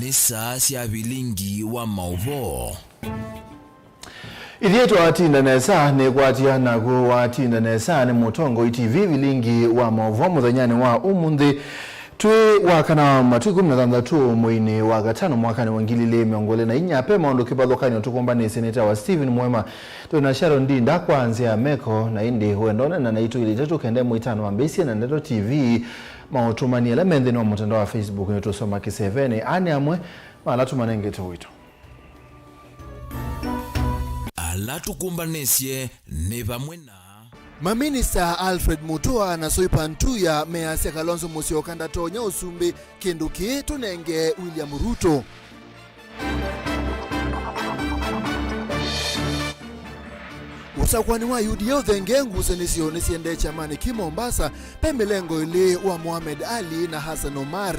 ni saa cia bilingi wa mauvo. Idieto atinda nesa ni kwatia na kuwatinda nesa ni Mutongo TV bilingi wa mauvo muthanyani wa umundi twi wakana matuku 16 mwini wa gatano mwakani wa 2024 pe maondo kibathokani tukomba ni seneta wa Stephen Mwema tuna Sharon Ndinda kwanzia meko na indi huendona na naitu ili tatu kende mwitano wa Mbesi na Ndeto TV mautumani ele mendhini wa mtandao wa Facebook neto soma kiseveni ani amwe malatu manenge tuwito alatu kumbanesye ne bamwena Maminista Alfred Mutua na Soipan Tuya measia Kalonzo Musyoka ndatonya usumbi kinduki tunenge William Ruto. Usakwani wa UDA uthenge ngusanisio nisiende chamani ki Mombasa pembelengo ili wa Mohamed Ali na Hassan Omar.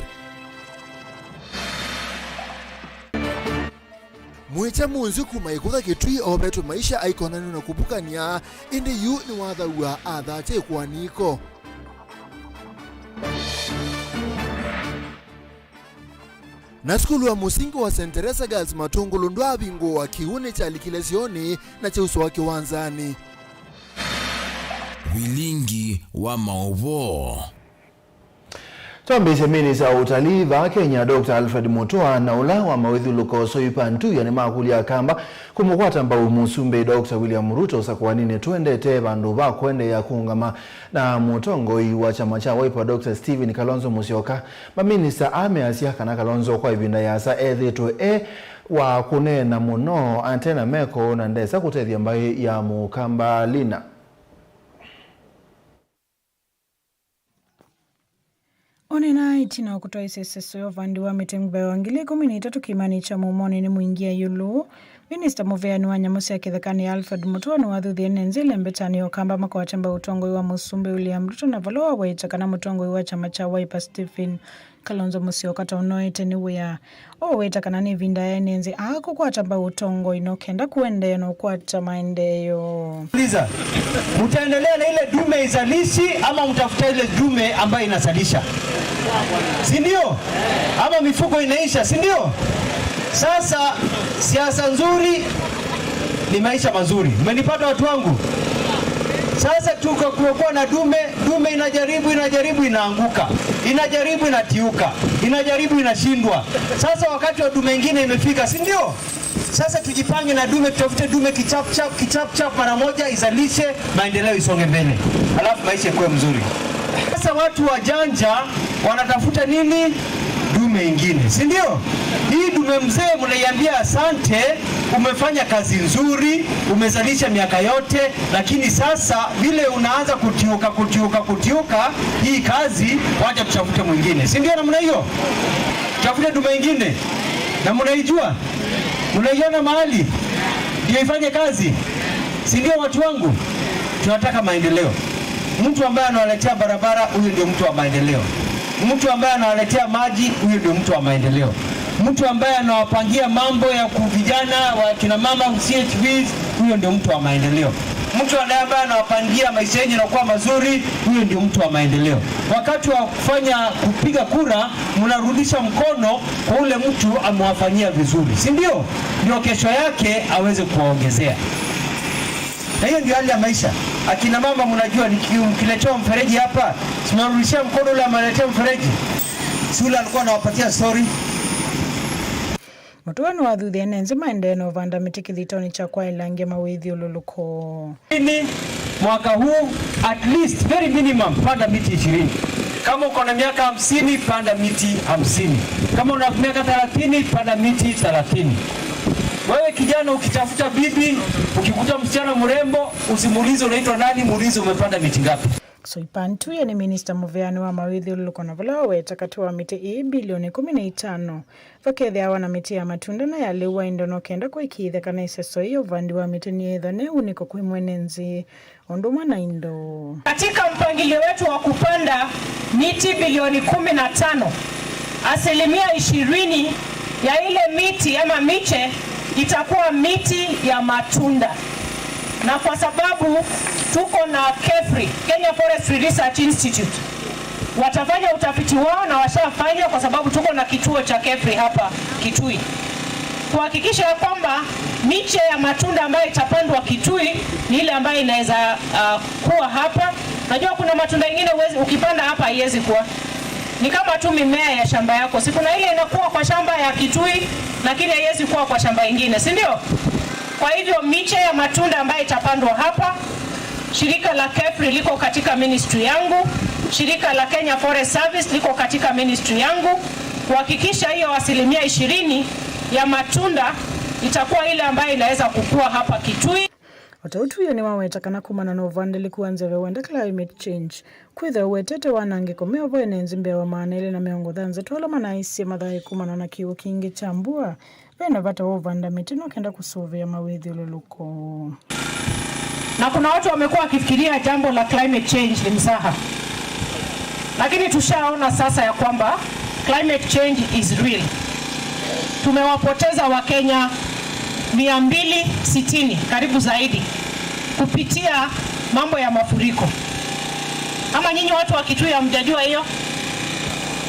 Mwicha munzi kumaikutha kitui obetu maisha aikonani na kupukania indi yu ni wathaua athate kwa niko. Na skulu wa musingi wa St. Teresa Girls Matungulu ndo abingo wa kiune cha likilesioni na cha uso wake wanzani. bilingi wa mauvo. Tombise minisa utalii wa Kenya Dr. Alfred Mutua na ula wa mawithu luko Soipan Tuya ni makuli ya kamba kumukwata mba umusumbe Dr. William Ruto sakwanine tuendete bandu ba kwende ya kuungama na Mutongo wa chama cha Wiper Dr. Stephen Kalonzo Musyoka maminisa ameasia kana Kalonzo kwa ibinda yasa ethitu wa kunena muno antena meko na ndesa kutethia mbai ya mukamba lina. Onena itina kutoa iseseso yo vandi wa mitembe wa 2013 kimani cha mumoni ni muingia yulu. Minister Muveani wa nyamusi ya kithekani Alfred Mutua ni wathuthi nenzile mbetani okamba maka wachamba utongo wa Musumbe William Ruto na valoa waitakana mutongo wa chama cha Wiper Stephen Kalonzo Musyoka taunoite ni wea waitakana ni vinda ya nenzi ako kwa chamba utongo inokenda kuende no kwa chama endeyo. Liza, mutaendelea na ile dume izalishi ama mtafuta ile dume ambayo inasalisha? Sindio? Ama mifuko inaisha, sindio? Sasa siasa nzuri ni maisha mazuri. Mmenipata watu wangu? Sasa tuko kuwa na dume inajaribu inaanguka. Inajaribu inatiuka. Inajaribu inashindwa. Sasa wakati wa dume nyingine imefika, si ndio? Sasa tujipange na dume, tutafute dume kichap mara moja izalishe, maendeleo isonge mbele. Alafu maisha yakuwe mzuri. Sasa watu wajanja wanatafuta nini? Dume ingine, si ndio? Hii dume mzee mnaiambia asante, umefanya kazi nzuri, umezalisha miaka yote, lakini sasa vile unaanza kutiuka hii kazi, wacha tutafute mwingine. Si ndio namna hiyo? Tutafute dume ingine. Na mnaijua? Mnaiona mahali ndio ifanye kazi. Si ndio watu wangu? Tunataka maendeleo. Mtu ambaye anawaletea barabara, huyo ndio mtu wa maendeleo. Mtu ambaye anawaletea maji, huyo ndio mtu wa maendeleo. Mtu ambaye anawapangia mambo ya vijana wa kina mama CHVs, huyo ndio mtu wa maendeleo. Mtu ambaye anawapangia maisha yenye yanakuwa mazuri, huyo ndio mtu wa maendeleo. Wakati wa kupiga kura, mnarudisha mkono kwa ule mtu amewafanyia vizuri, si ndio? Ndio kesho yake aweze kuwaongezea. Na hiyo ndio hali ya maisha. Akina mama mnajua nikiletea mfereji hapa, tunarudishia mkono ule ameletea mfereji. Si ule alikuwa anawapatia story. Mutua ni wathuthi enenzi maendeno vanda mitiki thitoni cha kwa ilangia mawithi ululuko. Mwaka huu at least very minimum panda miti 20. Kama uko na miaka 50 panda miti 50. Kama una miaka 30 panda miti 30. Wewe kijana ukitafuta bibi, ukikuta msichana mrembo, usimuulize unaitwa nani, muulize umepanda miti ngapi. Soipan Tuya ni Minister Muveani wa mawithi ululuko na valowe takatua miti bilioni 15. Vakethe awa na miti ya matunda na ya liwa indono kenda kwa ikithe kana iseso iyo vandi wa miti ni edha ne uniko kwa mwenenzi onduma na indo. Katika mpangilio wetu wa kupanda miti bilioni 15, asilimia 20 ya ile miti ama miche itakuwa miti ya matunda. Na kwa sababu tuko na KEFRI, Kenya Forestry Research Institute, watafanya utafiti wao na washafanya, kwa sababu tuko na kituo cha KEFRI hapa Kitui, kuhakikisha ya kwamba miche ya matunda ambayo itapandwa Kitui ni ile ambayo inaweza kuwa hapa. Najua kuna matunda mengine ukipanda hapa haiwezi kuwa, ni kama tu mimea ya shamba yako. Si kuna ile inakuwa kwa shamba ya Kitui lakini haiwezi kuwa kwa shamba ingine, si ndio? Kwa hivyo miche ya matunda ambayo itapandwa hapa, shirika la KEFRI liko katika ministry yangu, shirika la Kenya Forest Service liko katika ministry yangu, kuhakikisha hiyo 20% ya matunda itakuwa ile ambayo inaweza kukua hapa Kitui. Watautuyo ni wawetakana kumana na uvandeli kuanzia wenda climate change. Kwitha uwetete wanangiko meovo enenzimbe wa maanele na meongo dhanze tuwala manaisi madhai kumana na kiwo kingi chambua. Vena vata uvanda mitino kenda kusuvia mawithi ululuko. Na kuna watu wamekuwa wakifikiria jambo la climate change ni mzaha. Lakini tushaona sasa ya kwamba climate change is real. Tumewapoteza Wakenya 260 karibu zaidi kupitia mambo ya mafuriko. Ama nyinyi watu wa Kitui hamjajua hiyo?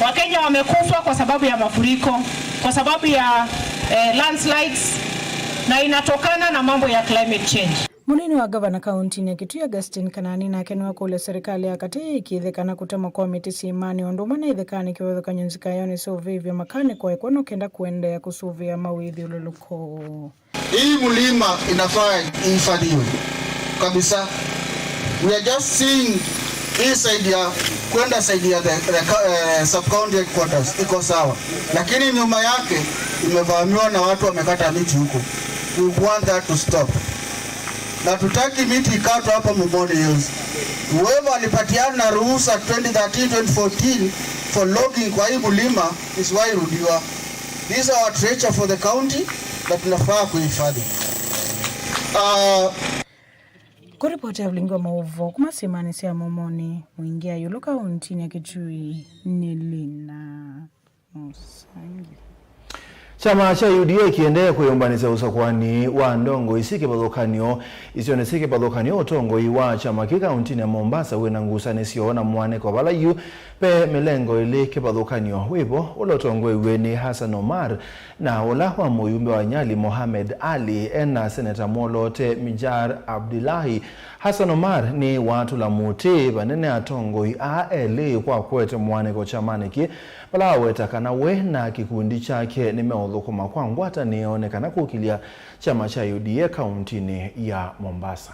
Wakenya wamekufa kwa sababu ya mafuriko, kwa sababu ya landslides, na inatokana na mambo ya climate change. Munini wa gavana kaunti ya Kitui Augustine Kanani na kenwa kule serikali ya kati ikithekana kutema kwa mitisi imani ondumana ithekani kiwethoka nyunzika yoni suvivyo makani kwa ikono kenda kuendea kusuvia mawithi ululuko. Hii mlima inafaa ifadhiwe kabisa. We are just seeing hii side ya kwenda side ya the sub-county headquarters iko sawa, lakini nyuma yake imevamiwa na watu wamekata miti huko. We want that to stop. Na tutaki miti ikatwa hapa Mumoni Hills. Whoever alipatiana na ruhusa 2013-2014 for logging kwa hii mlima is why rudiwa. These are our treasure for the county that tunafaa kuhifadhi. Kuripoti ya ulingo mauvo kumasimani siya Mumoni muingia yulu kaunti ya Kitui Nilina Musangi. Chama cha UDA kiendea kuyombanisa usakwani wa ndongo isike badhokanyo isionesike badhokanyo utongo iwa chama kikaunti ya Mombasa wena ngusane siona mwane kwa bala yu pe milengo ili kibadhokanyo wipo ulotongo iweni Hassan Omar na ulahwa muyumbe wa Nyali Mohamed Ali ena seneta Molote Mijar Abdullahi. Hassan Omar ni watu la muti banene atongo aele kwa kwete mwane kwa chamaniki bala wetakana we na kikundi chake nimeodhukuma kwangu hata nionekana kukilia chama cha UDA kauntini ya Mombasa.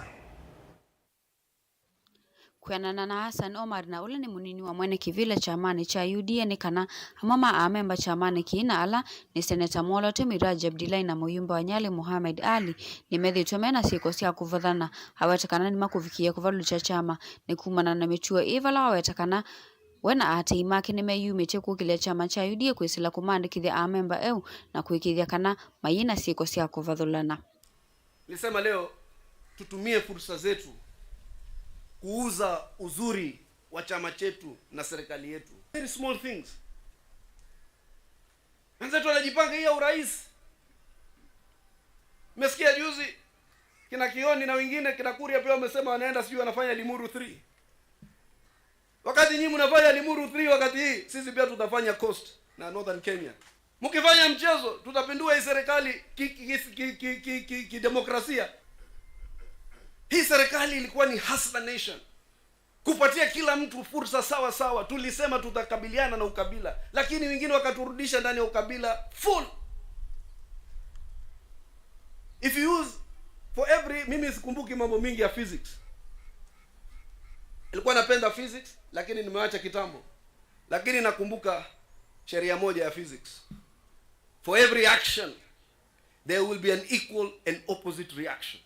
Kuyanana na Hassan Omar na ule ni munini wa mwene kivile chamani cha UDA ni kana hamama amemba chamani kiina ala ni seneta Molote Miraji Abdullahi na muyumba wa Nyali Mohamed Ali ni medhi tumena sikosia kuvadhana hawatakana ni makufikia kuvalu cha chama ni kumana na michua ivala hawatakana wena ate imake ni meyu meche kukilia chama cha UDA kuisila kumandi kithia amemba eu na kuikithia kana mayina sikosia kuvadhulana. Nilisema leo tutumie fursa zetu kuuza uzuri wa chama chetu na serikali yetu. Very small things. Wenzetu wanajipanga hii ya urais. Mmesikia juzi kina Kioni na wengine kina Kuria pia wamesema wanaenda sijui wanafanya Limuru 3. Wakati nyinyi mnafanya Limuru 3 wakati hii sisi pia tutafanya Coast na Northern Kenya. Mkifanya mchezo tutapindua hii serikali kidemokrasia. Hii serikali ilikuwa ni hustler nation. Kupatia kila mtu fursa sawa sawa. Tulisema tutakabiliana na ukabila, lakini wengine wakaturudisha ndani ya ukabila full. If you use for every, mimi sikumbuki mambo mingi ya physics. Ilikuwa napenda physics lakini nimeacha kitambo. Lakini nakumbuka sheria moja ya physics. For every action there will be an equal and opposite reaction.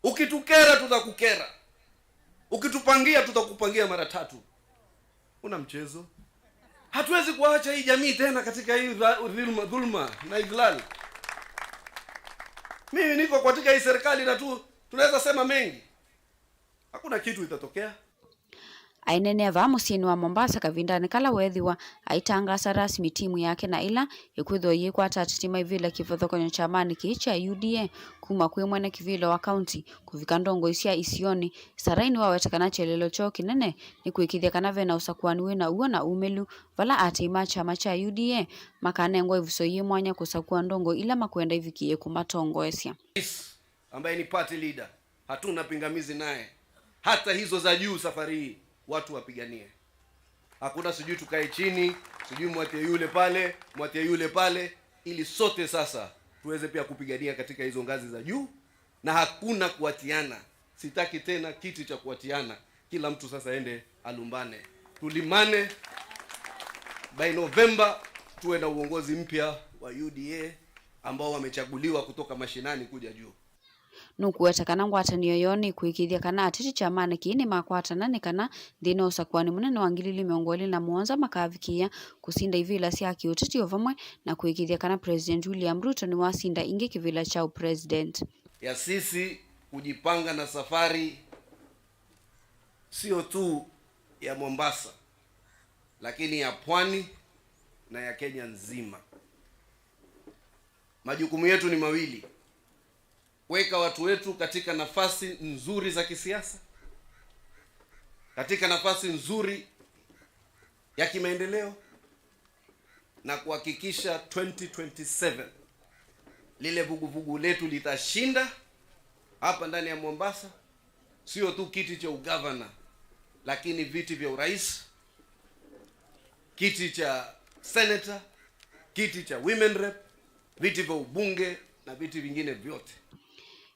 Ukitukera tutakukera. Ukitupangia tutakupangia mara 3. Una mchezo. Hatuwezi kuacha hii jamii tena katika hii dhulma na idlal. Mimi niko katika hii serikali na tunaweza sema mengi. Hakuna kitu itatokea. aineneva musini wa Mombasa kavindani kala wethiwa aitangasa rasmi timu yake na ila ikwithwa yikwata titima ivila kivothokonyo chamani kicha UDA kuma kwi mwene kivilo wa county kuvika ndongo isia isioni saraini wawetakana chelelo cho kinene ni kuikithia kana vena usakwani wina uo na umelu vala atima chama cha UDA makanengo ivuso yimwanya kusakua ndongo ila makwenda ivikie kumatongo esia ambaye ni party leader hatuna pingamizi naye hata hizo za juu safari hii watu wapiganie. Hakuna sijui tukae chini, sijui mwatie yule pale, ili sote sasa tuweze pia kupigania katika hizo ngazi za juu, na hakuna kuatiana. Sitaki tena kiti cha kuatiana. Kila mtu sasa ende alumbane. Tulimane, by November tuwe na uongozi mpya wa UDA ambao wamechaguliwa kutoka mashinani kuja juu. Nukuweta kana ngwatanio yoni kuikithia kana atiti chamani kiini makwatanani kana thina usakwani munene wa ngilili miongo ili na muonza makavikia kusinda ivila sia kiutiti ovamwe na kuikithia kana President William Ruto ni wasinda ingi kivila chao president. Ya sisi kujipanga na safari sio tu ya Mombasa lakini ya pwani na ya Kenya nzima. Majukumu yetu ni mawili. Weka watu wetu katika nafasi nzuri za kisiasa, katika nafasi nzuri ya kimaendeleo, na kuhakikisha 2027 lile vuguvugu letu litashinda hapa ndani ya Mombasa, sio tu kiti cha ugavana lakini viti vya urais, kiti cha senator, kiti cha women rep, viti vya ubunge na viti vingine vyote.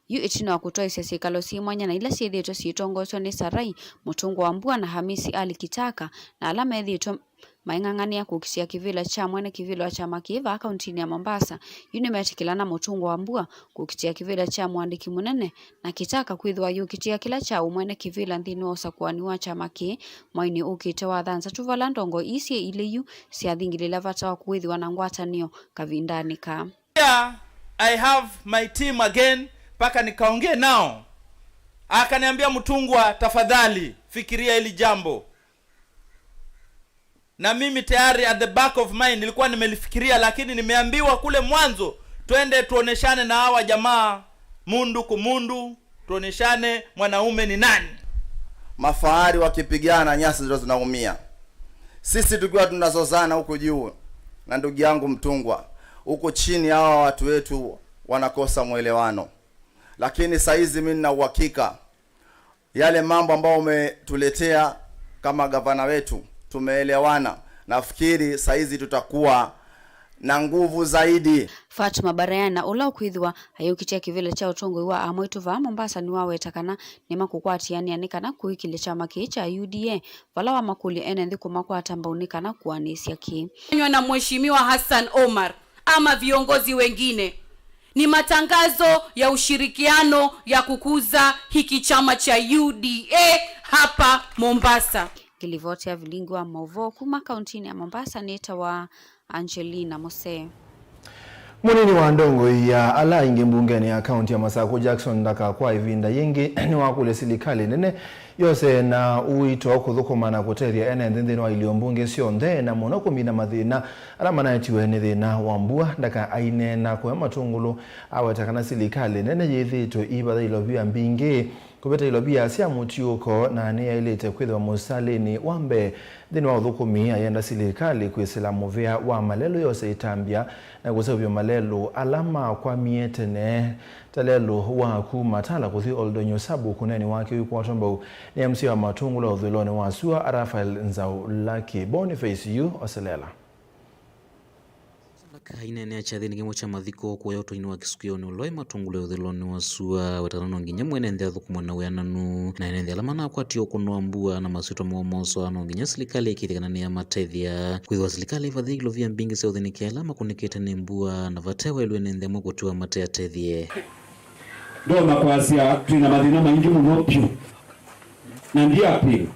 Ichino wa kutoa isiasikalo si mwanya na ila siedhieto siitongoswa ni Sarai, Mutungu wa Mbua na Hamisi Ali Kitaka na alama edhieto maingangania kukisia kivila cha mwene kivila wa chama kiva kauntini ya Mombasa. Metikilana Mutungu wa Mbua kukitia kivila cha mwandiki munene na Kitaka kuithwa yukitia kila cha umwene kivila nthini wa usakuani wa chama ki mwaini ukite wa dhanza tuvala ndongo isie iliyu siadhingilila vata wa kuithwa na ngwatanio kavindani ka. Yeah, I have my team again. Paka nikaongea nao. Akaniambia Mutungwa, tafadhali fikiria hili jambo. Na mimi tayari at the back of mind nilikuwa nimelifikiria, lakini nimeambiwa kule mwanzo twende tuoneshane na hawa jamaa mundu kumundu, tuoneshane mwanaume ni nani. Mafahari wakipigana nyasi ndio zinaumia. Sisi tukiwa tunazozana huko juu na ndugu yangu Mtungwa, huko chini hawa watu wetu wanakosa mwelewano. Lakini saizi mimi nina uhakika yale mambo ambayo umetuletea kama gavana wetu tumeelewana. Nafikiri saizi tutakuwa na nguvu zaidi. Fatuma Barayana ula ukuithwa ayukitia kivile cha utongo wa amwetu va Mombasa ni wawetakana nema kukwatiani anikana kuikile chama kicha UDA vala wa makuli enendi kumakwata mbaunikana kuanisia ki na Mheshimiwa Hassan Omar ama viongozi wengine. Ni matangazo ya ushirikiano ya kukuza hiki chama cha UDA hapa Mombasa. Kilivotia vilingi wa Mauvo kuma kauntini ya Mombasa nita wa Angelina Mose. Munini wa ndongo ya ala ingi mbungeni ya kaunti ya Masako Jackson ndaka kwa ivinda yengi ni wakule silikali nene yose na uito kuthukumana kuteria ene ndindi wa iliombunge sionde na monoko mina mathina alama na etiwe ni thina wambua ndaka aine na kwa matungulu awetakana silikali nene yithito ibadha ilobia mbingi kubeta ilobia sia mutiuko na nia ilete kwithwa musalini wambe thini wa uthukumia yenda silikali kwisila muvea wa malelo yose itambia na kusebyo malelo alama kwa mietene talelo wa kumatala kuthi oldonyo sabu kuneni wake yuko watombo ni MC wa matungulu udhilone wa Sua Rafael Nzau Laki Boniface yu oselela kaine acha thini kimo cha mathiko kwa yoto inwa kisukio ni uloi matungulu udhilone wa Sua watarano nginya mwene ndhe thukumana weananu na ndhe alama na kwatio kuno Mbua na masito mwomoso ano nginya silikali ikithikana ni amatethia kwithwa silikali ifadhigilo vya mbingi se uthinikia alama kunikete ni Mbua na vatewa ilwe ndhe mwokutua matea tethie ndo makwasia tuna mathina maingi muno pyu na ndia appeal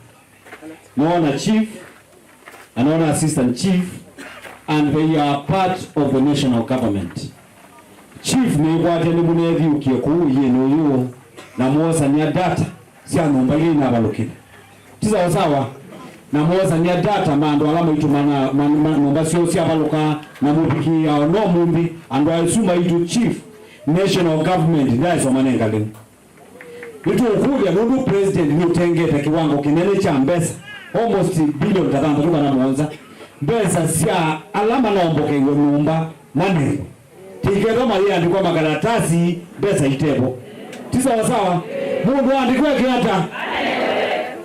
muona chief anaona assistant chief and they are part of the national government. Chief ni kwate ni munethi ukie ku yenu yu na muosa ni data sia numbali na balukile Tisa sawa na moza ni data mando alama itumana nomba sio sia baloka na mubiki ya no mumbi ando alisuma itu chief national government ndai so manenga leo vitu ukuja nundu president ni utengeta kiwango kinene cha mbesa almost bilioni 3 tuka na mwanza mbesa sia alama naomboke ngo numba nani tikero mali andikwa makaratasi mbesa itebo tisa sawa mundu andikwa kiata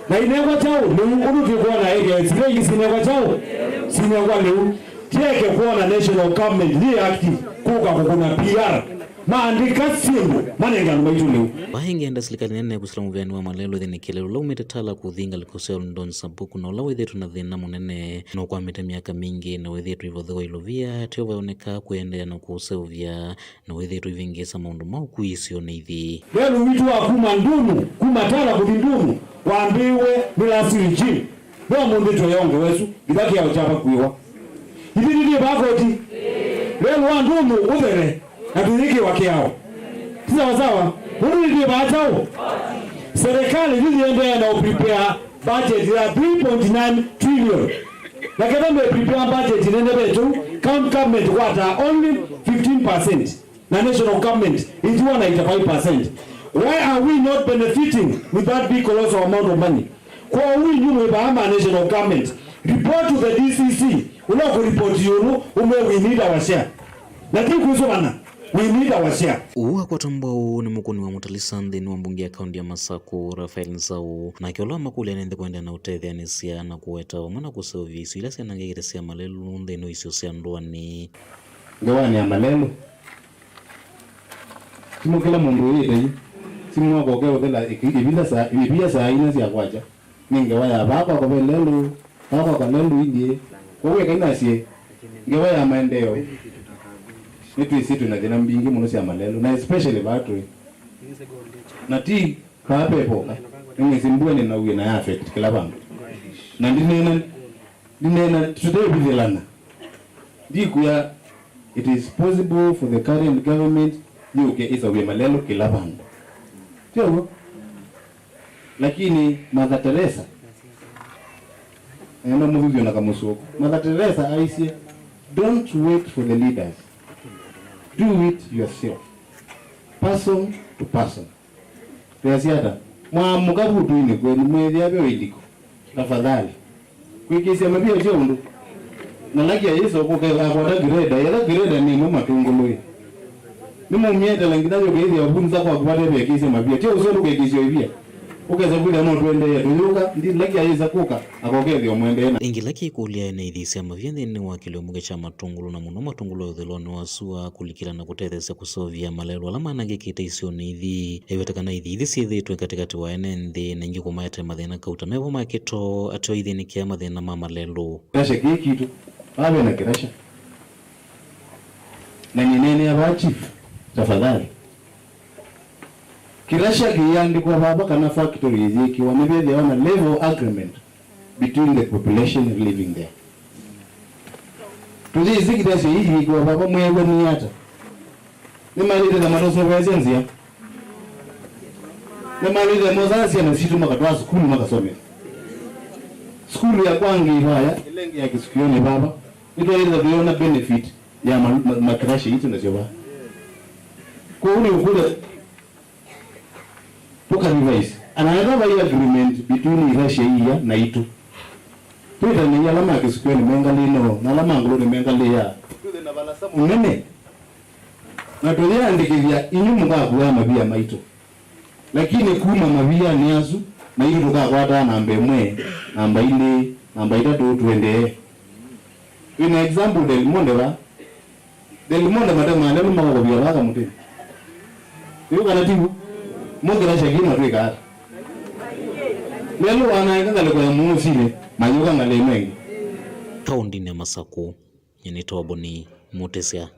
na inengwa chao ni uruti kuona ege sivyo sinengwa chao sinengwa leo tieke kuona national government ni active kuka kuna PR maandika simu manenga maitu leo bahingi enda serikali nene kusalamu vyani wa malelo dhini kilelo lau metetala kuthinga likosea undon sabuku na ulawe dhetu na dhina munene na kwa mita miaka mingi na wedhetu hivyo dhewa ilovia teo vaoneka kuendea na kuseuvya na wedhetu hivingesa maundu mau kuisio na hivi lelu vitu wa kumandunu kumatala kutindunu waambiwe nilasiri chini leo mundu toyonge wesu idaki ya uchapa kuiwa hivi nini bakoti lelu wandunu udhere na tudhiki wake yao tisa sawa mundu ndio baatao serikali ziliendea na prepare budget ya 3.9 trillion na kama me prepare budget nende betu government kwata only 15% na national government is 195%. Why are we not benefiting with that big colossal amount of money? Kwa we nyume Bahama national government report to the DCC unako report yonu we need our share na tiku bana we need our share. Uwa kwa tambao ni mkuni wa mutalisande ni wambungi ya kaundi ya Masako Rafael Nsau na kiola makuli ya nende kuenda na utedhi ya nisia na kuweta wa mana kuseovi isu ilasi ya nangegeresia malelu nde ino isu siya ndoani ngewani ya malelu simu kila mundu hii tayi simu wako keo kila ibida saa ina siya kwacha ningewaya bako kwa lelu bako kwa lelu inye kwa kaina siye ngewaya maendeo nitu isitu na jina mbingi muno siya malelu na especially battery na ti kape poka ningesimbue ni na uwe na affect kila bangu na dinena today bidhelana dikuya it is possible for the current government yuke isa uwe malelu kila bangu sio lakini Mother Teresa ena muvivyo na kamusuko Mother Teresa aisye don't wait for the leaders, do it yourself, person to person. Tuasiata mwamukabutu ini kweli mwezi abe weliko tafadhali kwikisia mabia chondo na laki ya Yesu kwa kwa greda ni mama tungului ni mumieta langida yo gezi ya bunza kwa kubale bya kisi mabia tio uso luke kisi ibia ukeza vile no twende ya tunyuka ndi laki ya Yesu kuka akogezi omwende na ingi laki kulia na idhisi ama vyende ni wakili omuge cha matungulu na muno matungulu yodheloni wasua kulikila na kutethesa kusovia malelu alama nagekita isio ni idhi ewetakana idhi sithi tuwe katikati wa enende na ingi kumayate mathina kauta mevo makito atio idhi ni kia mathina mama lelu rasha kikitu awe na kirasha na ninene ya wachifu tafadhali kirasha kiandikwa baba kana factory yiki wamebebe wana level agreement between the population living there tuzi zikidasi hii kwa baba mwewe ni hata ni mali za manoso wazenzia ni mali za mozasi na situ makatwa skulu makasome skulu ya kwangi haya ilengi ya kisikioni baba ndio ile viona benefit ya makrasha hizo na sio kwa ule ukule toka device anaenda by agreement between Russia hii na itu tuita ni alama ya kisikioni mengalino na alama ngolo ni mengalia tude na bala samu nene na tulia ndikilia inyumu kwa kuwa mabia maito lakini kuma mabia ni azu na hiyo tuka kwata namba mwe namba ile namba itatu tuende in example del monde madama lelo mako bia baka mutini hiyo kana tibu mungu na shagina tu ikata lelo anaenda leko ya muusile manyoka ngale mengi kaundi ne Masako yenitoa boni mutesia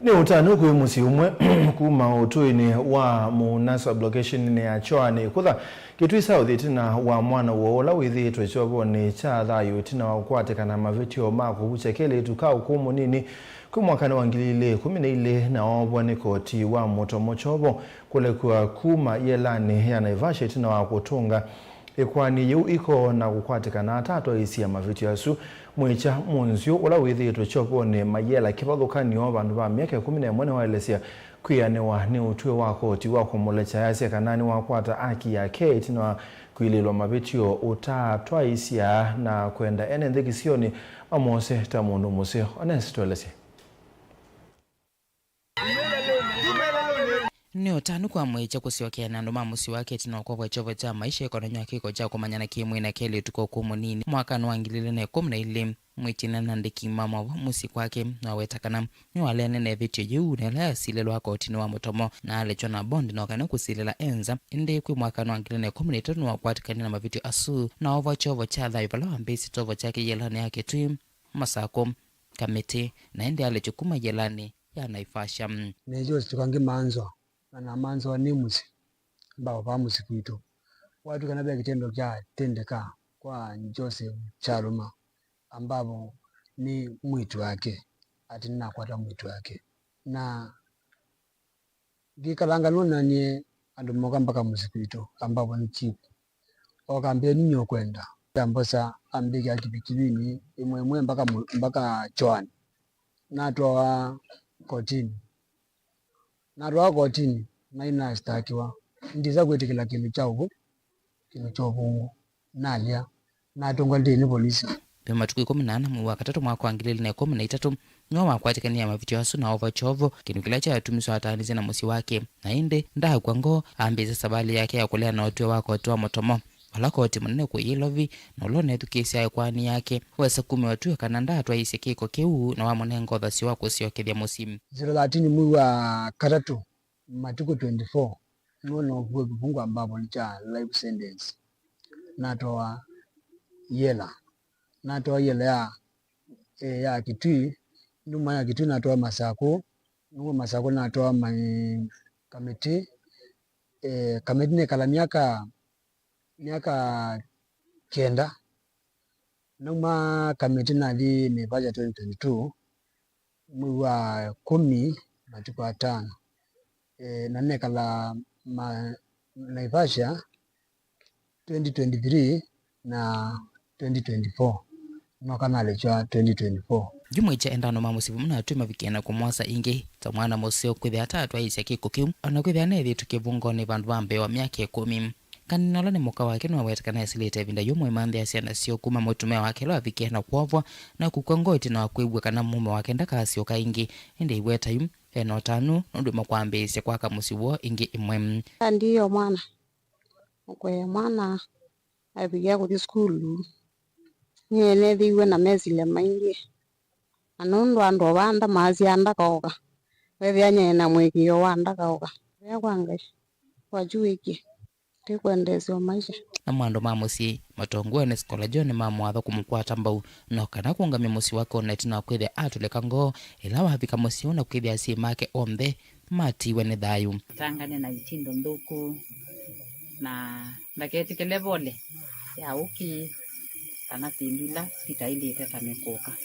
Ni utanu kwe musi umwe kuma utuini wa munasa obligation ni achoa ni kutha kitu South itina wa mwana wola withi twechobo ni cha thayo itina wa kwateka na mavitio mako uchekele tukao kumu nini kumwakana wangilile 14 na obwane koti wa motomochobo kule kwa kuma yelani ya Naivasha itina wa kutunga ikwani yu iko na kukwateka na atato isi ya mavitio yasu mwicha munzio wala withi twechobo ni mayela kibathukani bandu ba miaka 11 waelesia kuyanewa ni utwe wako ti wako molecha yase kanani wakwata aki yake itina kuililwa mavitio utatwa isia na kwenda ene ndikisioni amose tamundu museo anesitolese ni utanu kwa mwecha kusiokea na ndoma musi wake tino kwa chovo cha maisha ekonomia kiko cha kumanyana kimwe na kele tuko kumunini mwaka nwangilile na 11 mwichina nandiki mama wa musi kwake na wetakana ni wale nene vitio juu na la silelo wako tino wa motomo na alecho na bond na wakana kusilela enza inde kwi mwaka nwangilile na 13 wa kwatikani na mavitio asu na ova chovo cha dhaibala wambesi tovo chake yelani yake tu masako kamete na inde alecho kuma yelani ya Naivasha nejo tukange manzo na manzo wa nimusi ambao vamusi kuito watu kanabia kitendo cha tendeka kwa Joseph Chaluma ambapo ni mwitu wake atina kwata mwitu wake na gikalanga nuna ni andu moka mpaka musikuito ambapo ni chief okambia ninyo kwenda ambosa ambiga kipikibini imwe mpaka choani natwa kotini na inastakiwa ndiza kwetikila kinu chauko kinu chobungu nalia natongwa ndini polisi pema tuku 14 mu wakatatu mwaka wangilile na 13 nyoma kwatikani ya mavitio asu na ova chovo kinu kila cha tumiso atanize na musi wake na inde ndaa kwango ambiza sabali yake ya kulea na otwe wako otwa motomo walako oti munene kwa ilovi na ulone tukisi ya kwani yake wesa 10 watu kananda atwa isi kiko keu na wamone ngodha si wako sio kethia musimu 013 mwi wa katatu matuku 24 nuno kuwe kifungu ambapo ni cha life sentence natoa yela ya kitui numa ya kitui natoa masako natoa kamiti ne kala miaka kenda numa kamiti nali Naivasha 2022 mwi wa 10 matuku 5 na nekala Naivasha 2023 na 2024 nokanale cha 2024 jumwicha endano mamusivu muna atuma vikena kumwasa ingi tamwana moseo kwithi atatu aisya kiko kiu anakwithia nethi tukivungoni vandu vambe wa miaka 10 kaninola ni muka wake no wetakana esilite vinda yumwe mambe asiana sio kuma mutume wake lo avikena kwovwa na kukwangoti na wakwibwa kana mume wake ndakasio kaingi ende iweta yum eno tanu nduma kwambesya kwaka musiwo ingi imwe ndiyo mwana okwe mwana abigia ku school nyene thiwe na mesile maingi anundu ando banda mazi anda kaoka wewe nyene mwikio wanda kaoka wewe kwanga wajuiki tikwendezwa maisha na mwando mamusi matongwe ne skola John mamwatha kumukwata mbau no kana kungamia musi wako netina kwithia atuleka ngo ila wavika musi una kwithia si make ombe mati wene thayu tangane na itindo nduku na ndaketi kelevole ya uki kana tindila sitailite tamekuka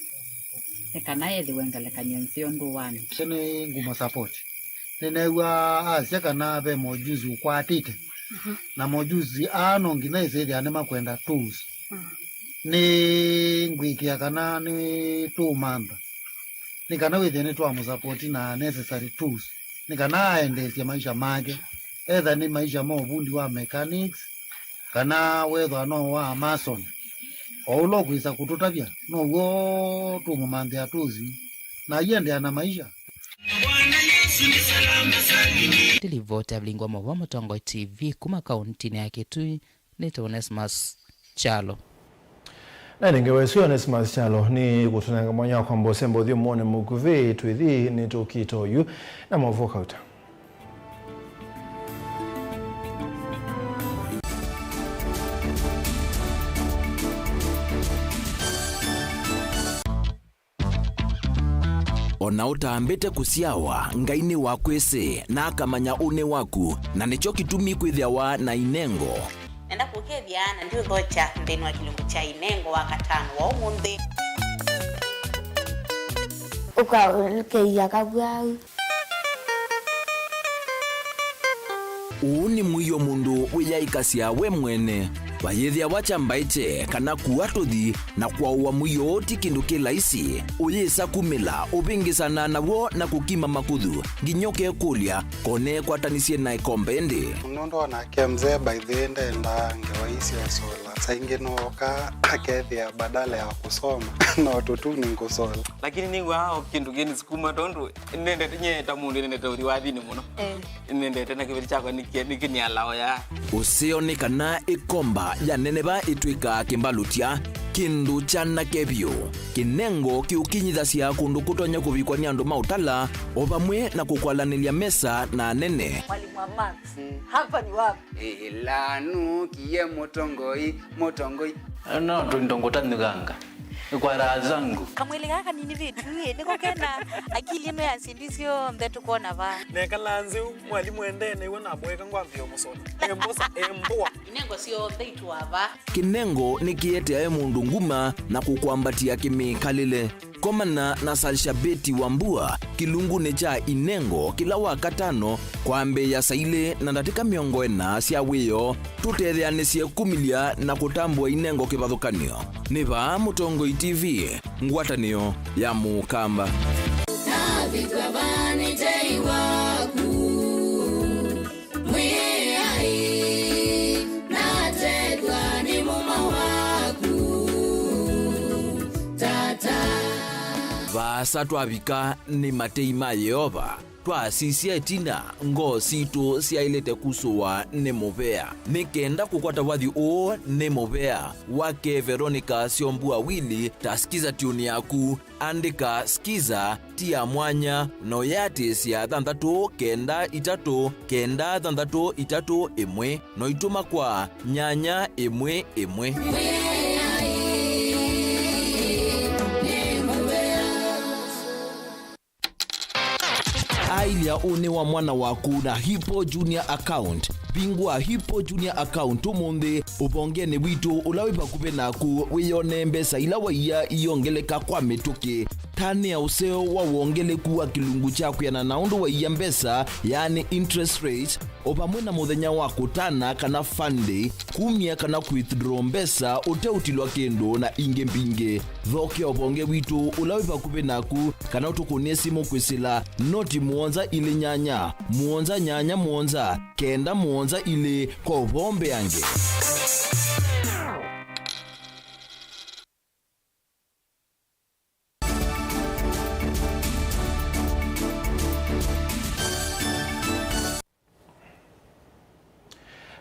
ekana yeli wengale kanyenzio nduwani sene ngumo support nenewa asya kana be mojuzi ukwatite na mojuzi ano ngina isedi anema kwenda tools ni ngwikia kana ni 2 months ni kana withene twa support na necessary tools ni kana aendesya maisha make either ni maisha mo bundi wa mechanics kana whether no wa mason oulo kwisa kututavya no wo tumumandya tuzi na yende ana maisha tilivota blingwa mwa Mutongo TV kuma kaunti ya Kitui ni Onesmus Chalo na ningewesio Onesmus Chalo ni kutunanga mwanya kwa mbosembo thio muone mukuvi twithi ni tukitoyu na mavoka uta ona utambite kusiawa ngaini wakwese na akamanya une waku na nicho kitumi kwithiawa na inengo nenda kukethiana ndio thocha ndeni wa kilungu cha inengo wa katano wa umuthi ukakeia kabwau Uni mwiyo mundu wiyaikasia we mwene wayethia wachambaiche kana kuatuthi na kwauwa mwiyo ti kindu kilaisi uyisa kumila ubingisana nawo na kukima makuthu nginyoke kulia kone kwatanisie na ikombendi nondo nake mzee by the end enda ngewaisi ya sola saingi noka akethia badala ya kusoma na watoto ni kusola lakini ni wao kindu geni sikuma tondu nende nyeta mundu nende tori wathini muno nende tena kibiri chako nikini alao ya usioni kana ikomba ya neneba itwika kimbalutia kindu chana kebyo kinengo kiukinyithasia kundu kutonya kuvikwa ni andu mautala obamwe na kukwalanilia mesa na nene mwalimu wa Max hapa ni wapi lanu kiye motongoi no tundongotani ganga kwa raha zangu kamwele kaka nini vitu niko kena akili ino yansindisio mbetu kuona va nekalanzi mwalimu endene iwe nabweka ngwambio musoni embosa emboa inengo sio mbeitu ava kinengo nikiete mundu nguma na kukwambatia kimikalile komana na Salshabeti Wambua kilungune cha inengo kila wakatano kwambe ya saile na ndatika miongo ena sia wiyo tutetheanesie kumilia na kutambua inengo kivathukanio niva Mutongo TV ngwatanio ya Mukamba na vikwabani teiwaku mwai na tedwa ni muma waku tata vasa twavika ni matei ma Yehova twasisia etina ngo situ siailete kusuwa ne movea nikenda kukwata wathi o ne movea wake Veronica Siombua Wili tasikiza tuni yaku andika skiza tia mwanya no yati sia thanthatu kenda itatu kenda thanthatu itatu imwe no ituma kwa nyanya imwe imwe ailia une wa mwana waku na Hippo Junior account bingwa Hippo Junior account umundi ubongene witu ulawipa kupe naku wiyone mbesa ila waiya iyongeleka kwa mituki tani ya useo wa uongeleku wa kilungu chaku ya na naundu waiya mbesa yani interest rate opamwe na muthenya wa kutana kana fund kumia kana withdraw mbesa uteutilwa kendo na inge mbinge thoke obonge witu ulawipa kupe naku kana utukunie simu kwisila noti muonza ile nyanya muonza kenda muonza ile kwa bombe yange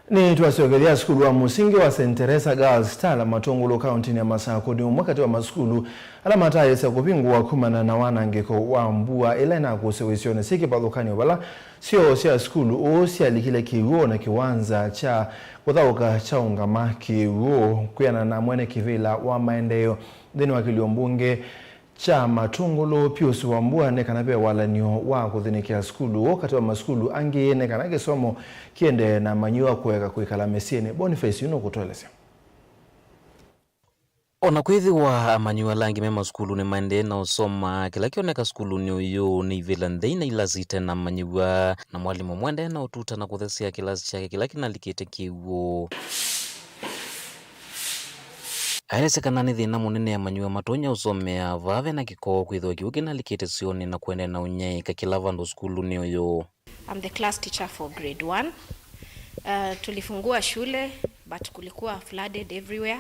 Ni tuwasiogelea skulu wa musingi wa St. Teresa Girls Tala Matongulo County ya Masako ni mwakati wa maskulu alamata yesa kupingwa kumana na wanangeko wa mbua elena kusewesione siki padhukani wala sio sia skulu o sia likile kiwo na kiwanza cha kuthauka cha ungamaki wo kuyana na mwene kivila wa maendeleo deni wa kiliombunge cha Matongulo Pius Wambua nekana pia walanio wa kuthinikia skulu wakati wa maskulu angi nekana kisomo kiende na manyiwa kuweka kuikala mesiene Boniface yuno kutuelezea ona kwithiwa manyiwa langi mema skulu ni mande na usoma kila kioneka skulu ni uyu ni vila ndeina ilazite na manyiwa na mwalimu mwende na ututa na kuthesia kilasi chake kila kinalikite kiwo airesekana ni thina munene ya manyiwa matonya usomea vave na kikoo kwithwa kiu kinalikite sioni na kuende na unyeika kila vandu skulu ni uyu. I'm the class teacher for grade 1. Tulifungua shule but kulikuwa flooded everywhere.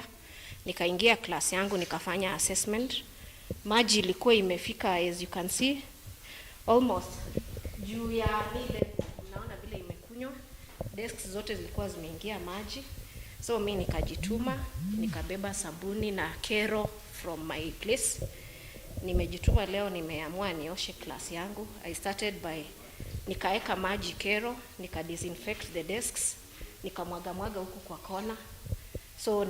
Nikaingia class yangu nikafanya assessment. Maji ilikuwa imefika as you can see almost juu ya ile unaona vile imekunywa. Desks zote zilikuwa zimeingia maji. So mimi nikajituma, nikabeba sabuni na kero from my place. Nimejituma leo nimeamua nioshe class yangu. I started by nikaeka maji kero, nika disinfect the desks, nikamwaga huku kwa kona. so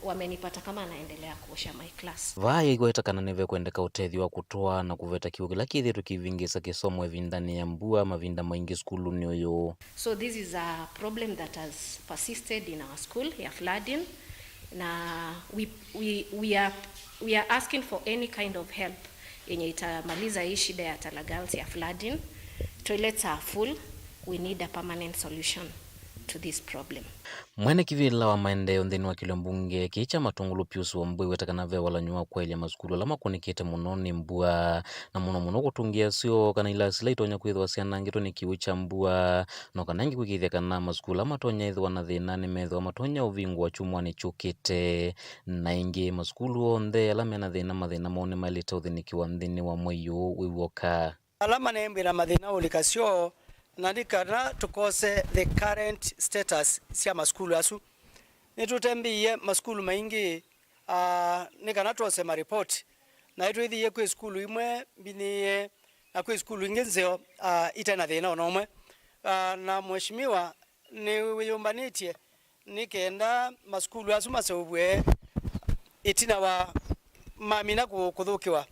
wamenipata kama naendelea kuosha my class. Vai igwetakana neve kwendeka utethi wa kutoa na kuveta kiugila kithi tukivingisa kisomo evindani ya mbua mavinda maingi skulu ni uyo. So this is a problem that has persisted in our school ya flooding, na we are asking for any kind of help yenye itamaliza hii shida ya Tala Girls ya flooding. Toilets are full, we need a permanent solution to this problem. Mwene kivila wa maendeleo nthini wa Kilombunge kicha Matungulu Pius wa mbua wetakana ve wala nyua kweli ya maskulu lama kunikete munoni mbua na muno kutungia sio kana ila sila itonya kwithwa siana ngito ni kiwicha mbua no kana ngi kwithia kana maskulu lama tonya ithwa na thina ni methwa matonya uvingu wa chumwa ni chukite na ingi maskulu onthe alama na thina mathina mone malita uthiniki wa nthini wa mwayo wiwoka alama nembe na mathina ulikasio nadikana tukose the current status sia maskulu asu nitutembiye maskulu maingi nikana tuose ma report na itu ithiye kwe skulu imwe biniye na kwe skulu ingenzeo itena thina onomwe na mheshimiwa ni wiyumbanitie nikenda maskulu asu masebwe itina wa mamina kuthukiwa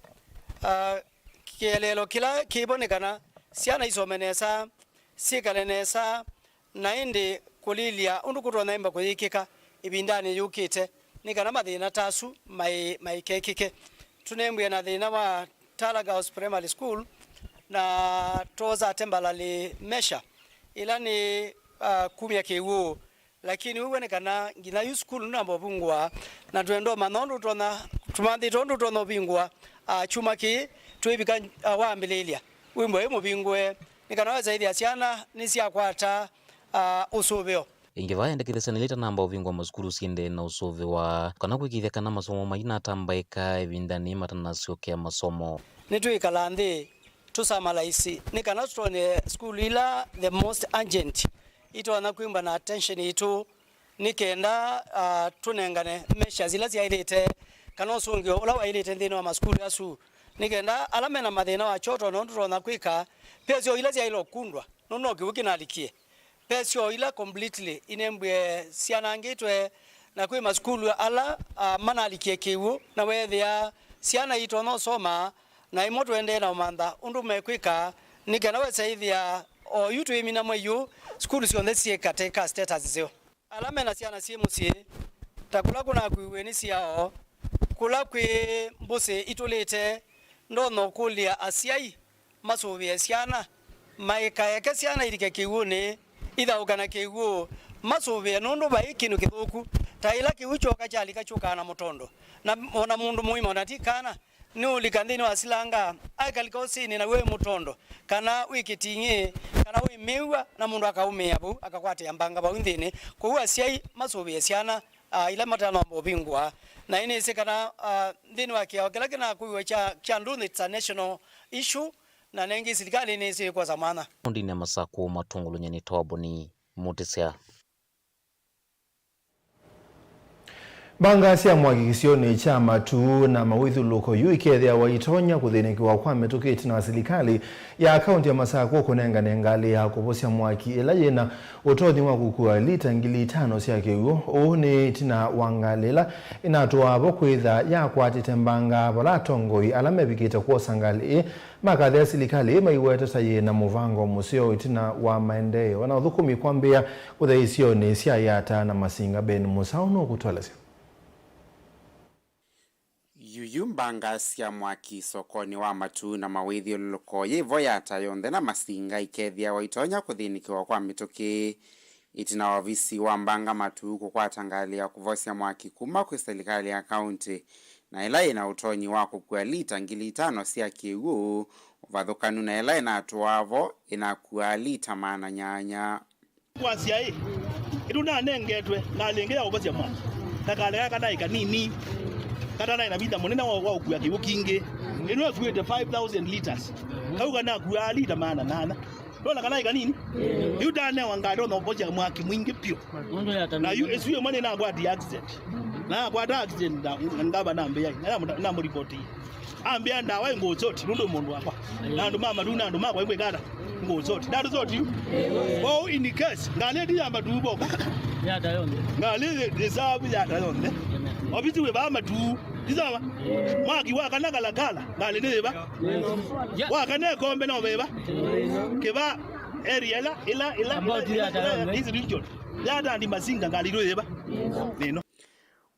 kielelo kila kibonekana siana isomenesa sikalenesa na indi kulilia undu kutona imba kuyikika ibindani yukite nikana mathina tasu mai kekike tunembwe na thina wa Tala Girls Primary School na toza tembalali mesha ila ni kumya kiwu lakini uwenekana ngina yu school nambo bungwa na tuendo manondo tona tumanthi tondo tono bingwa chumaki tuibika waambililia wimbo emo bingwe nikana zaidi ya siana nisiakwata usuveo ingivaya ndekithesa nilita namba uvingwa maskulu sinde na usuvi wa kana kwikithia kana masomo maina tambaika evindani matanasio kia masomo nituikala nthi tusamalaisi nikana tutone school ila the most urgent itona kuimba na attention itu nikenda tunengane mesha zila ziailite kana usungio ula wailite nthini wa maskulu asu nikenda alame na mathina wa choto no ndurona kwika pesio ila ziailo kundwa no kiwikinalikie pesio ila completely inembwe sianangitwe na kwi maskulu ala manalikie kiwu na wethia siana ito no soma na imoto ende na umanda undu mekwika nikenda wesaithia o yutu imina mweyu skulu sionde sie kateka status zio alame na siana sie musie takula kuna kuiweni siao kula kwi mbuse itulete ndono kulia asiai masovia siana maika yake siana irike kiwune ida ukana kiwu masovia nondo baikinu kithuku taila kiwicho kachali kachukana mutondo na ona mundu muima natikana ni ulikandini wasilanga akalikosini na we mutondo kana wikitingi kana we miwa na mundu akaumia bu akakwate yambanga bawindini kwa asiai masovia siana ila matano mbingwa na ini sikana ndini wakia wakilaki na kuiwe cha nduni it's a national issue na nengi serikali ni si kwa zamana ndini masako Matungulu nyeni toboni mutisia Banga cia mwagikisio ni chama tu na mawithu loko yuikethia waitonya kuthinikiwa kwa metukiti na serikali ya akaunti ya Masako kunenga nengali ya kuposia mwaki ila yena utothi wa kukua lita 5,000 cia kiugo ni tina wangalela inatoa abo kwitha ya kwatite mbanga balatongoi alame bikite kwa sangali makathia serikali maiwete saye na muvango musio itina wa maendeleo na uthukumi kwambia kuthaisio ni cia yata na Masinga Ben Musauno kutwaleza Yuyumbanga cia mwaki sokoni wa matu na mawithio loko yevo yata yonthe na Masinga ikethia waitonya kuthinikiwa kwa mituki itina wavisi wa mbanga matu kukwatangalia kuvosia mwaki kuma kwa serikali ya kaunti na ila ina utonyi wa kukua lita 5,000 cia kiugo vathukanu na ila ina atuavo inakuwa lita mana nyanya kwa cia iduna nengetwe na lengea kuvosia mwaki takalega kana ikanini katana inabida munene wa ukua kiwu kingi ino fuete 5,000 liters kauga na kuwa lita maana nana dola kana ikanini yudane wangado no boja mwaki mwingi pio na yu esiwe mane na kwa accident na kwa accident ngaba na mbe na mripoti ambia ndawa ngo zoti lundo mundu apa nandu mama duna ndu makwa ingwe kada ngo zoti dadu zoti oh in case ngale ndi amba du boko ya dayonde ngale desabu ya dayonde obiti we ba madu dizawa maki waka nakalakala ngale neba waka ne kombe no beba keba area ila this region yada ndi mazinga ngali neba nino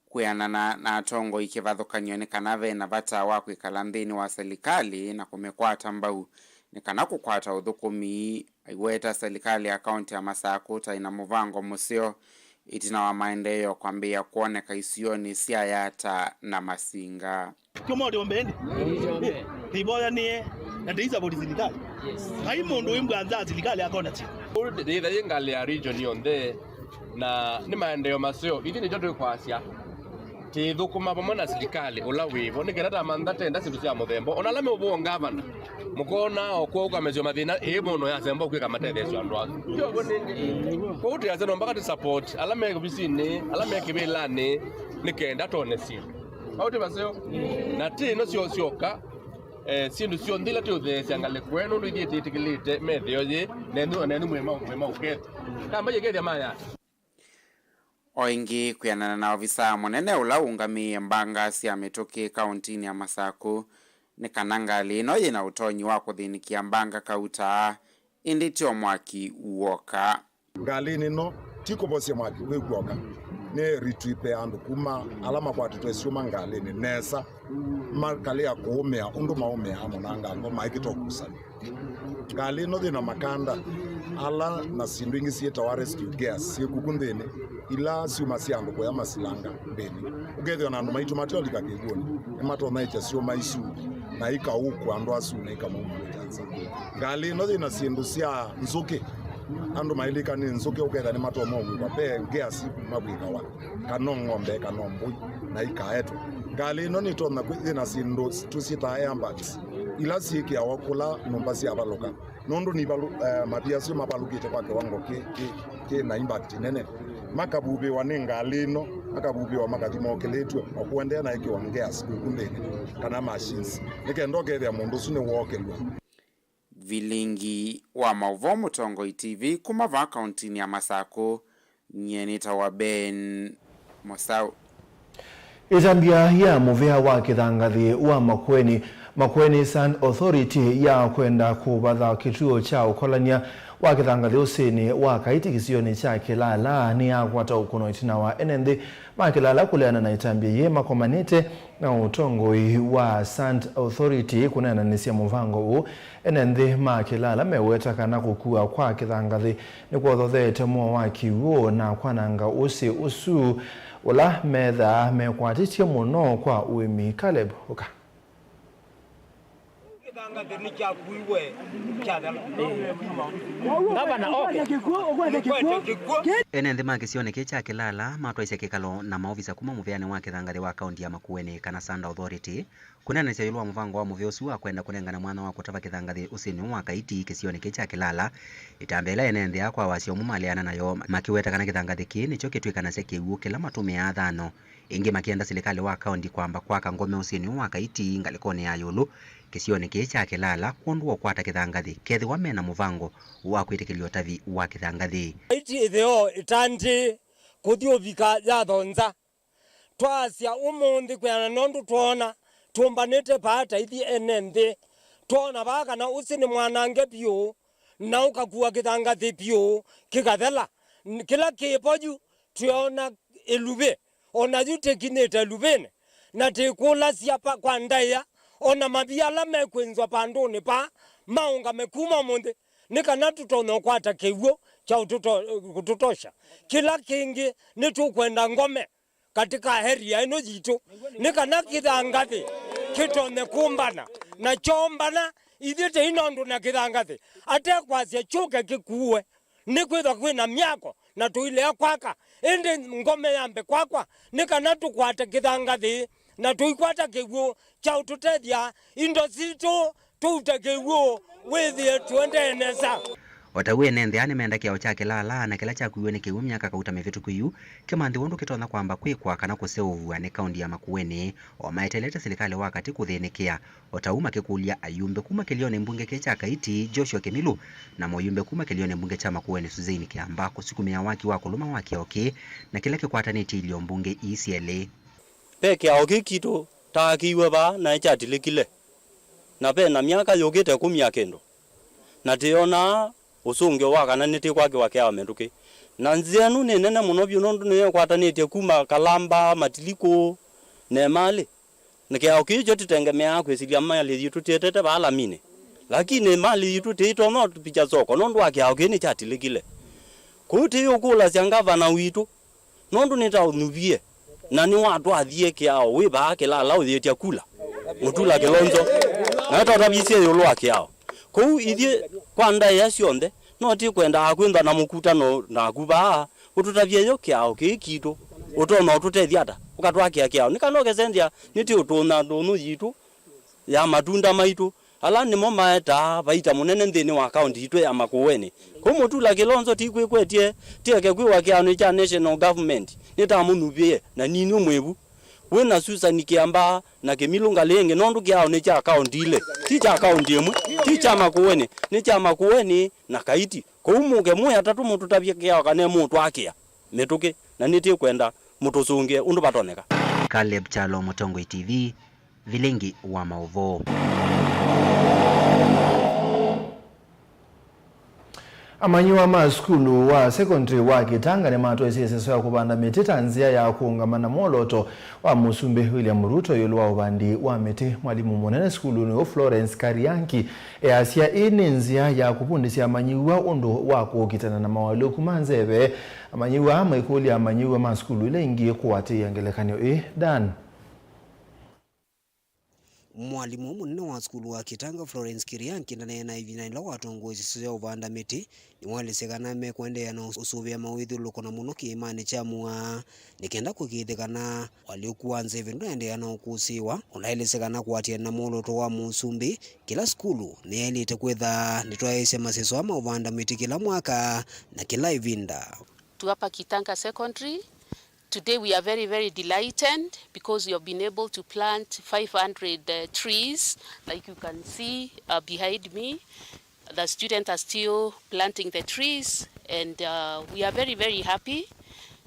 kwianana na atongo ikivathukanio ni kana vena vata wa kwikala nthini wa serikali na kumekwata mbau ni kana kukwata uthukumi aiweta serikali ya kaunti ya Masakuta ina muvango musio itina wa maendeleo kwambia kuoneka isioni siayata na masinga kyomote ombendi tiboya nie na ndiza bodi serikali hai mundu imbwanza serikali akona ti nditha ingali ya region yonde na ni maendeleo masio ithi ni joto kwasia ti thukuma pamwe na serikali ula wivo ni kirata mandate nda sindu cia muthembo ona lame ubo ngavana mukona okwo ukamezio mathina muno ya sembo kwika matethesio andu ake jogo ningi ko uti azeno mbaka support alame kubisini alame kibilani nikenda tone sio auti basio na ti no sio sioka sindu sio ndila ti uthesya ngale kwenu ndu ithie titikilite methio ye nenu mwema ukete kamba yegethia maya oingi kwianana na ofisa munene ula ungamie mbanga cia mituki kauntini ya Masaku ni kana ngali ino yina utonyi wa kuthinikia mbanga kauta indi tio mwaki uoka ngali nino tiko bosia mwaki wekuoka ne retripe andu kuma alama kwa tutwesiuma ngali ni nesa makali ya kuumea undu maumea amonanga ngo maikitokusani ngali no thina makanda ala na sindu ingi sieta wa rescue gas sikukunthini ila siuma cia andu kwa masilanga mbeni ugethio na andu maitu matolika kiguoni imatona icha siuma isu na ikauku andu asu na ikamuma chanza ngali no thina sindu cia nzuki andu mailika ni nzuki ugetha ni matoma ugwa pe gas mabwikawa kana ng'ombe kana mbui na ikaetu ngali no ni tona kwithina sindu tusita airbags ila siki awakula numba cia baloka nondu ni balu mabiasio mabalukite kwa kiwango ke na impact nene makabubi wanengalino makabubi wa makadimo keletwe okuendea na ikiongea siku kumbeni kana machines nikendogethia mundu sune wokelwa vilingi wa mauvo Mutongo TV kumava kauntini ya Masaku nyenita wa Ben Mosau itambia ya muvea wa kithangathi wa Makueni Sand Authority ya kwenda kuvatha kituo cha ukolania wa kithangathi usini wa kaiti kisioni cha Kilala ni akwata ukuno itina wa enenthi makilala kuleana na itambia ye makomanite na utongoi wa Sand Authority kunena nisia muvango u enenthi makilala meweta kana kukua kwa kithangathi ni kuothothete muo wa kiwuo na kwananga usi usu ula metha mekwatitie muno kwa uimi Caleb Huka enenthi makisione kicha Kilala matwaisya kikalo na maofisa kuma muveani wa kithangathi wa kaunti ya Makueni kana Sand Authority kunenesa yulwa muvango wa muvyosu wa kwenda kunengana mwana wa kutava kithangathi usini wa kaiti kisione kicha Kilala itambela enenthi akwa wasio mumaliana nayo makiweta kana kithangathi ki nicho kitwikana sekiwu kila matumia athano ingi makienda serikali wa kaunti kwamba kwaka ngome usini wa kaiti ngalikone ya yulu kisione kicha Kilala kundu kwata kithangathi kethi wamena muvango wa kwitikilio tavi wa kithangathi iti itheo itandi kuthio vika ya thonza twasia umundi kwiana nondu tuona tumbanite pata ithi enenthi tuona baka na usini mwanange pio na ukakua kithangathi pio kikathela kila kipoju tuona elube ona yute kineta lubene na tekula siapa kwa ndaya ona mabiala mekwenzwa pandoni pa maunga mekuma munde nikana tutono kwata kewo cha kututosha kila kingi nitukwenda ngome katika area ino jitu nikana kithangathi kitone kumbana na chombana ithite inondu na kithangathi ate kwasia chuke kikuwe nikwitha kwina miako na tuile kwaka indi ngome yambe kwakwa nikana tukwate kithangathi na tuikwata kewo cha ututethia indo zitu tutekewo withie tuendenesa Otawe nende ane menda kiao chake lala na kila cha kuiwe kiwe miaka kauta mevitu kuyu kama ndi wondu kitona kwamba kwikwa kana kuseuvua ni kaundi ya Makueni o maetelete serikali wakati kuthinikia. Otauma kikulia ayumbe kuma kilione mbunge kecha kaiti Joshua Kemilu na moyumbe kuma kilione mbunge cha Makueni Suzini Kiamba kusukumia waki wa kuluma waki oke na kila kikwataniti ilio mbunge ECLA. Peke ya oke kito takiwe ba na echatile kile na pe na miaka yogete kumia kendo na tiona usunge wakana niti kwake wake amenduke na nzianu nene muno byunondu ne kwatanite kuma Kalamba Matiliko ne mali nike okijo titengemea kwesilia mali yitu tetete bala mine lakini mali yitu tito no picha soko nondu wake okini chatilikile kuti yokula syangava na witu nondu nita unuvie na ni watu athie kiao we ba kelala uthietia kula mutula Kilonzo na tatabise yolo akiao ko ithie kwanda yasionde no ti kwenda akwenda na mukutano na kuba ututavye yo kiao kikito utona ututethia ukatwakia kiao nikanoke sendia niti utona ndonu yitu ya matunda maitu ala ni moma eta baita munene ndini wa account yitu ya Makueni ko mutula Kilonzo ti kwekwetie tieke kwiwa kiao ni cha national government nitamunubie na nini umwebu wena Susan Kiamba na Kemilunga lenge nondu kiao ni cha account ile ti cha account yemwe ti cha Makueni ni cha Makueni na kaiti ko umuke muya tatu mutu tabye kiao kane mutu akia metuke na niti kwenda mutusunge undu batoneka. Caleb Chalo, Mutongoi TV, Vilengi wa Maovo. Amanyiwa maskulu wa secondary wa Kitanga ne mato esiseso ya kubanda miti tanzia ya kuungamana moloto wa Musumbi William Ruto yolwa ubandi wa miti. Mwalimu monene skulu ni Florence Karianki asia ini nzia ya kupundisia amanyiwa ondo wa kukitana na mawalo kumanzebe amanyiwa amaikuli amanyiwa maskulu ile ingie kuwati yangelekanyo Dan. Mwalimu munene wa skulu wa Kitanga Florence Karianki na ivina ila watongozi sio ya ubanda miti ni wale segana me kwendea na usuvia mawidhi luko na muno kiimani cha mua nikenda kukithikana waliokuwa nzeve ndo endea na ukusiwa unaile segana kuatia na moloto wa Musumbi kila skulu ni elite kwetha nitwaise maseso ama ubanda miti kila mwaka na kila ivinda. Tuapa Kitanga Secondary. Today we are very, very delighted because we have been able to plant 500 trees. Like you can see behind me, the students are still planting the trees and we are very, very happy.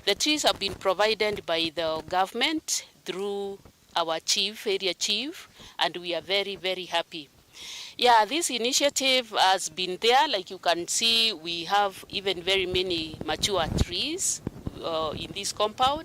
The trees have been provided by the government through our area chief, and we are very, very happy. Yeah, this initiative has been there. Like you can see, we have even very many mature trees in this compound.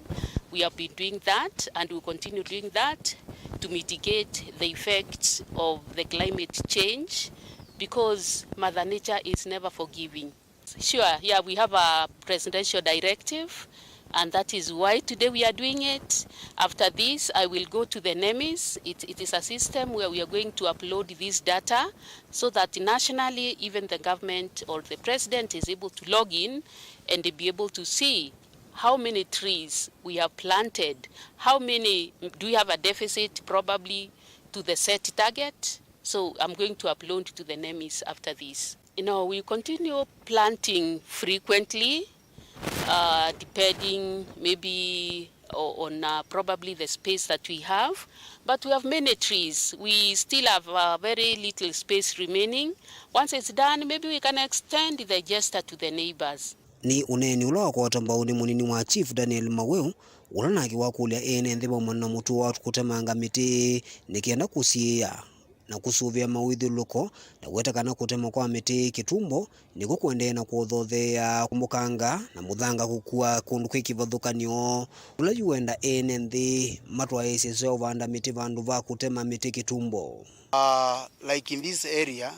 We have been doing that and we will continue doing that to mitigate the effects of the climate change because Mother Nature is never forgiving. Sure, yeah, we have a presidential directive and that is why today we are doing it. After this, I will go to the NEMIS. It is a system where we are going to upload this data so that nationally, even the government or the president is able to log in and be able to see how many trees we have planted, how many, do we have a deficit probably to the set target? So I'm going to upload to the NEMIS after this. You know, we continue planting frequently, depending maybe on probably the space that we have. But we have many trees. We still have very little space remaining. Once it's done, maybe we can extend the gesture to the neighbors. Ni uneni ula kwa tambauni munini wa Chief Daniel Maweu ulana kiwa kulia ene ndeba mwana mutu wa kutemanga miti nikienda kusia na kusuvia mawidhi luko na weta kana kutema kwa miti kitumbo niko kuendea na kuodhothea kumbukanga na mudhanga kukua kundu kwikivadhukanio ula yuenda ene ndi matwa ese seo vanda miti vandu va kutema miti kitumbo. Like in this area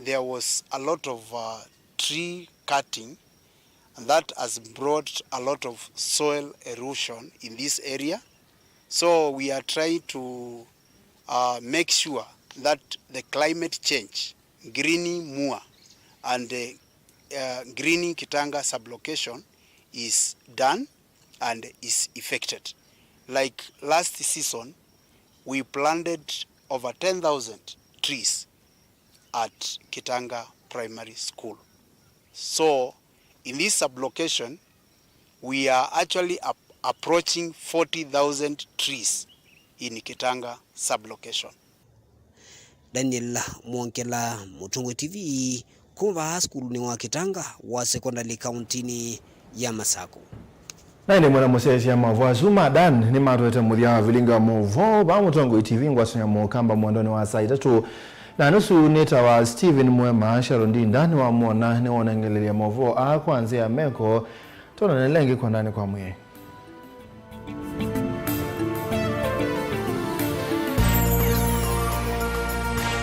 there was a lot of tree cutting. And that has brought a lot of soil erosion in this area. So we are trying to make sure that the climate change, greening Mua and greening Kitanga sublocation is done and is effected. Like last season, we planted over 10,000 trees at Kitanga Primary School. So in this sublocation, we are actually approaching 40,000 trees in Kitanga sublocation. Daniel Mwankela, Mutungo TV, Kumva School ni wa Kitanga wa secondary county ya Masako. Na ni mwana musesi ya mavua Zuma Dan ni matuwete mudia vilinga muvo ba Mutungo TV ngwasunya mukamba mwandoni wa saa itatu na nusu neta wa Steven Mwema Sharon Ndani wa mwona ni wanangelele ya mavo kuanzia Meko tona nelengi kwa ndani kwa mwe.